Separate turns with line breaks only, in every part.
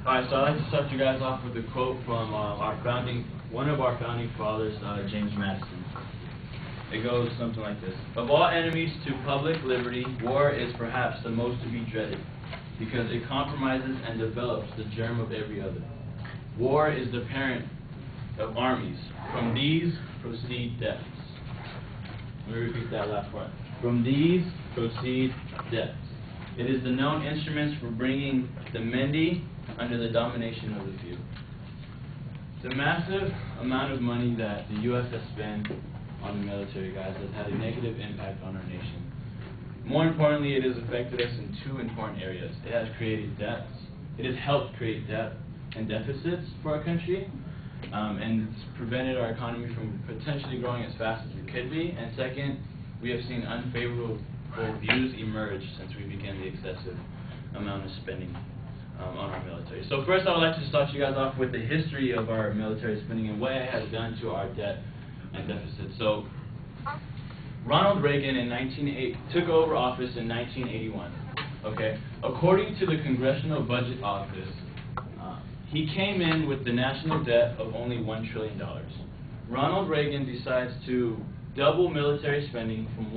Alright, so I'd like to start you guys off with a quote from one of our founding fathers, James Madison. It goes something like this: "Of all enemies to public liberty, war is perhaps the most to be dreaded, because it compromises and develops the germ of every other. War is the parent of armies. From these proceed deaths." Let me repeat that last part. "From these proceed deaths. It is the known instruments for bringing the many under the domination of the few." The massive amount of money that the U.S. has spent on the military, guys, has had a negative impact on our nation. More importantly, it has affected us in two important areas. It has created debts. It has helped create debt and deficits for our country, and it's prevented our economy from potentially growing as fast as it could be. And second, we have seen unfavorable views emerge since we began the excessive amount of spending on our military. So first, I would like to start you guys off with the history of our military spending and what it has done to our debt and deficit. So Ronald Reagan took over office in 1981. Okay, according to the Congressional Budget Office, he came in with the national debt of only $1 trillion. Ronald Reagan decides to double military spending from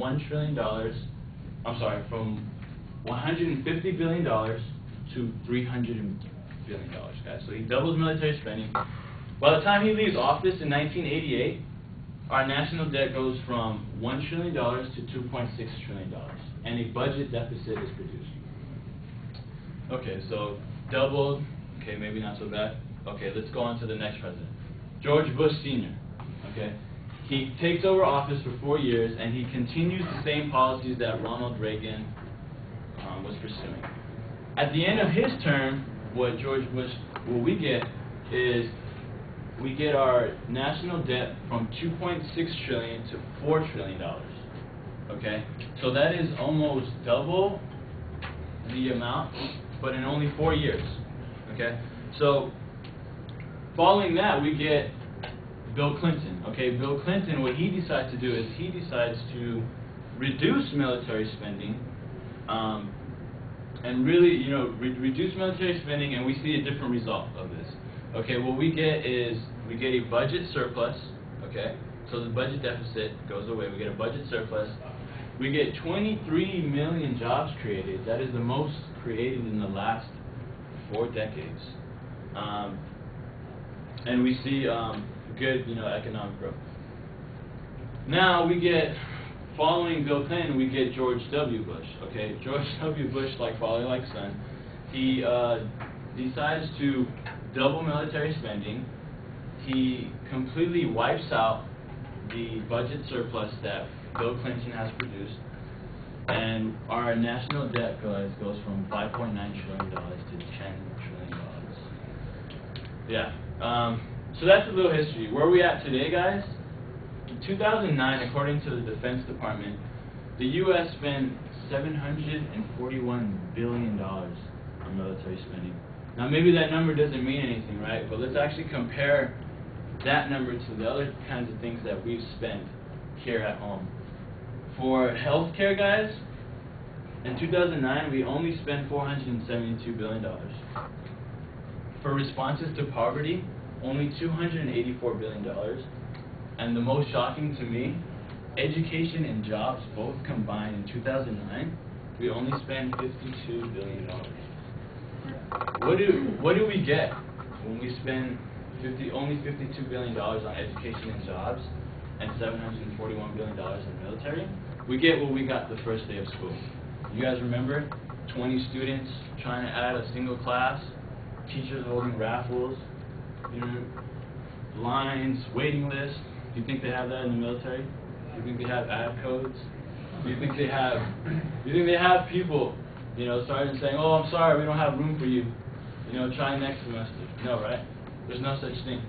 from $150 billion to $300 billion, guys. So he doubles military spending. By the time he leaves office in 1988, our national debt goes from $1 trillion to $2.6 trillion, and a budget deficit is produced. Okay, so doubled. Okay, maybe not so bad. Okay, let's go on to the next president, George Bush Sr. Okay, he takes over office for 4 years, and he continues the same policies that Ronald Reagan was pursuing. At the end of his term, what we get is we get our national debt from $2.6 trillion to $4 trillion. Okay, so that is almost double the amount, but in only 4 years. Okay, so following that, we get Bill Clinton. Okay, Bill Clinton, what he decides to do is he decides to reduce military spending, and really, reduce military spending, and we see a different result of this. Okay, what we get is we get a budget surplus. Okay, so the budget deficit goes away. We get a budget surplus. We get 23 million jobs created. That is the most created in the last 4 decades. And we see good, economic growth. Now we get, following Bill Clinton, we get George W. Bush. Okay, George W. Bush, like father, like son, he decides to double military spending. He completely wipes out the budget surplus that Bill Clinton has produced, and our national debt, guys, goes from $5.9 trillion to $10 trillion. Yeah. So that's a little history. Where are we at today, guys? In 2009, according to the Defense Department, the U.S. spent $741 billion on military spending. Now, maybe that number doesn't mean anything, right? But let's actually compare that number to the other kinds of things that we've spent here at home. For healthcare, guys, in 2009, we only spent $472 billion. For responses to poverty, only $284 billion. And the most shocking to me, education and jobs both combined in 2009, we only spent $52 billion. What do we get when we spend only $52 billion on education and jobs and $741 billion in military? We get what we got the first day of school. You guys remember? 20 students trying to add a single class, teachers holding raffles, lines, waiting lists. Do you think they have that in the military? Do you think they have ad codes? Do you think they have people, sergeants saying, "Oh, I'm sorry, we don't have room for you. Try next semester." No, right? There's no such thing.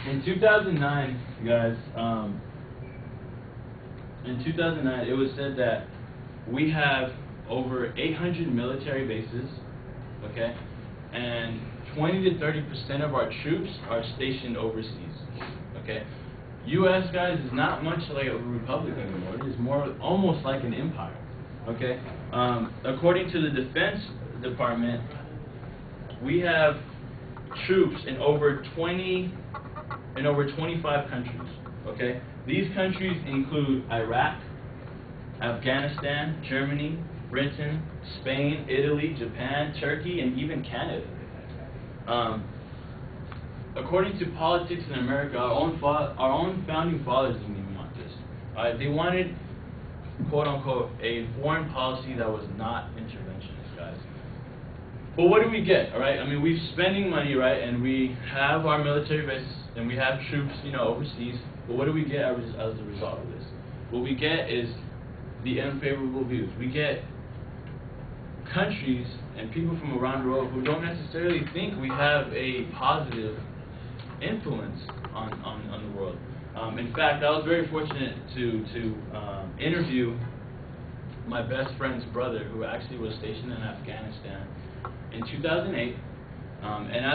In 2009, guys, it was said that we have over 800 military bases, okay, and 20 to 30% of our troops are stationed overseas, okay. U.S., guys, is not much like a republic anymore. It is almost like an empire, okay. According to the Defense Department, we have troops in over 25 countries. Okay, these countries include Iraq, Afghanistan, Germany, Britain, Spain, Italy, Japan, Turkey, and even Canada. According to Politics in America, our own founding fathers didn't even want this. They wanted, quote unquote, a foreign policy that was not interventionist, guys. But what do we get? All right, I mean, we're spending money, right, and we have our military bases and we have troops, overseas. But what do we get as a result of this? What we get is the unfavorable views. We get countries and people from around the world who don't necessarily think we have a positive influence on the world. In fact, I was very fortunate to interview my best friend's brother, who actually was stationed in Afghanistan in 2008. And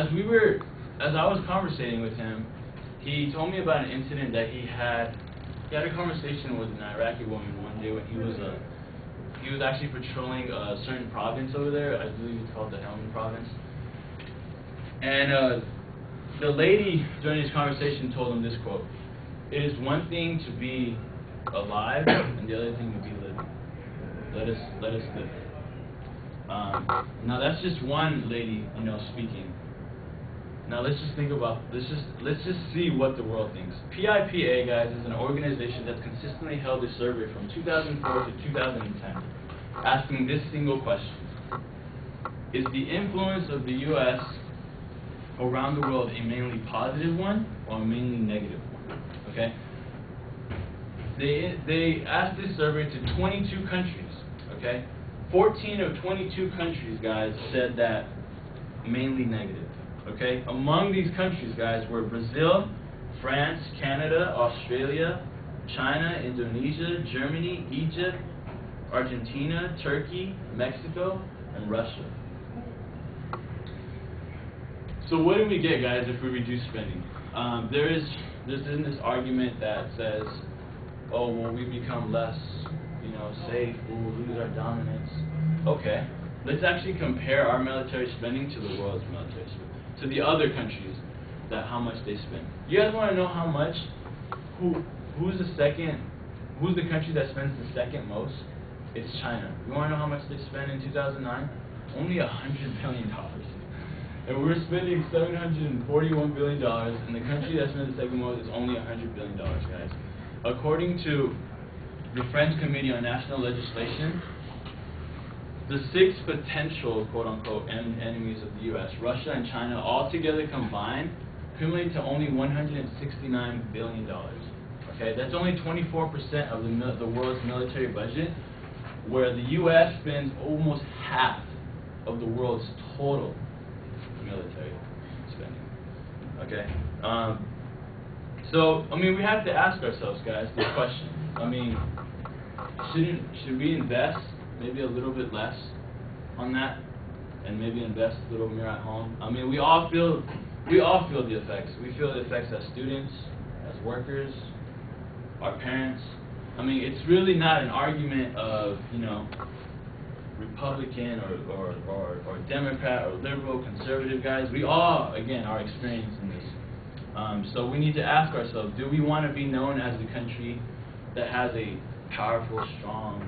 as I was conversating with him, he told me about an incident that he had a conversation with an Iraqi woman one day when he was actually patrolling a certain province over there. I believe it's called the Helmand province. And the lady during his conversation told him this quote: "It is one thing to be alive, and the other thing to be living. Let us live." Now that's just one lady, speaking. Now let's just see what the world thinks. PIPA, guys, is an organization that's consistently held a survey from 2004 to 2010, asking this single question: is the influence of the U.S. around the world a mainly positive one or a mainly negative one? Okay. They asked this survey to 22 countries. Okay. 14 of 22 countries, guys, said that mainly negative. Okay. Among these countries, guys, were Brazil, France, Canada, Australia, China, Indonesia, Germany, Egypt, Argentina, Turkey, Mexico, and Russia. So what do we get, guys, if we reduce spending? There's this argument that says, oh, well, we become less, safe, we'll lose our dominance. Okay, let's actually compare our military spending to the world's military spending, to the other countries, how much they spend. You guys want to know how much? Who's the country that spends the second most? It's China. You want to know how much they spent in 2009? Only $100 billion. And we're spending $741 billion, and the country that spends the second most is only $100 billion, guys. According to the French Committee on National Legislation, the 6 potential, quote-unquote, enemies of the U.S., Russia and China, all together combined, accumulate to only $169 billion. Okay, that's only 24% of the world's military budget, where the U.S. spends almost half of the world's total military spending. Okay, so I mean, we have to ask ourselves, guys, this question. I mean, should we invest maybe a little bit less on that, and maybe invest a little more at home? I mean, we all feel the effects. We feel the effects as students, as workers, our parents. I mean, it's really not an argument of, Republican or Democrat or liberal, conservative, guys. We all, again, are experiencing this. So we need to ask ourselves, do we want to be known as the country that has a powerful, strong,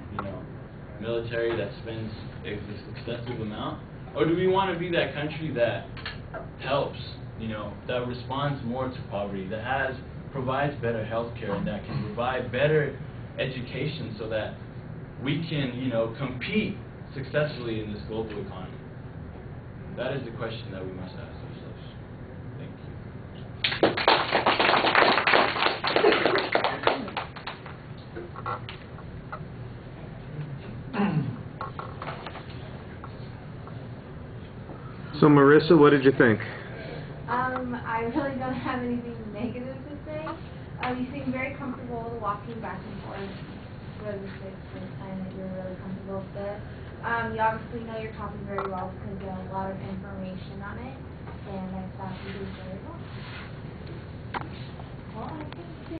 military that spends this excessive amount? Or do we want to be that country that helps, that responds more to poverty, that provides better health care, and that can provide better education so that we can, compete successfully in this global economy? That is the question that we must ask ourselves. Thank you.
So Marissa, what did you think?
I really don't have anything negative to say. You seem very comfortable walking back and forth for the first time that you're really comfortable with it. You obviously know your topic very well because you have a lot of information on it, and I thought you did very well. Well, I think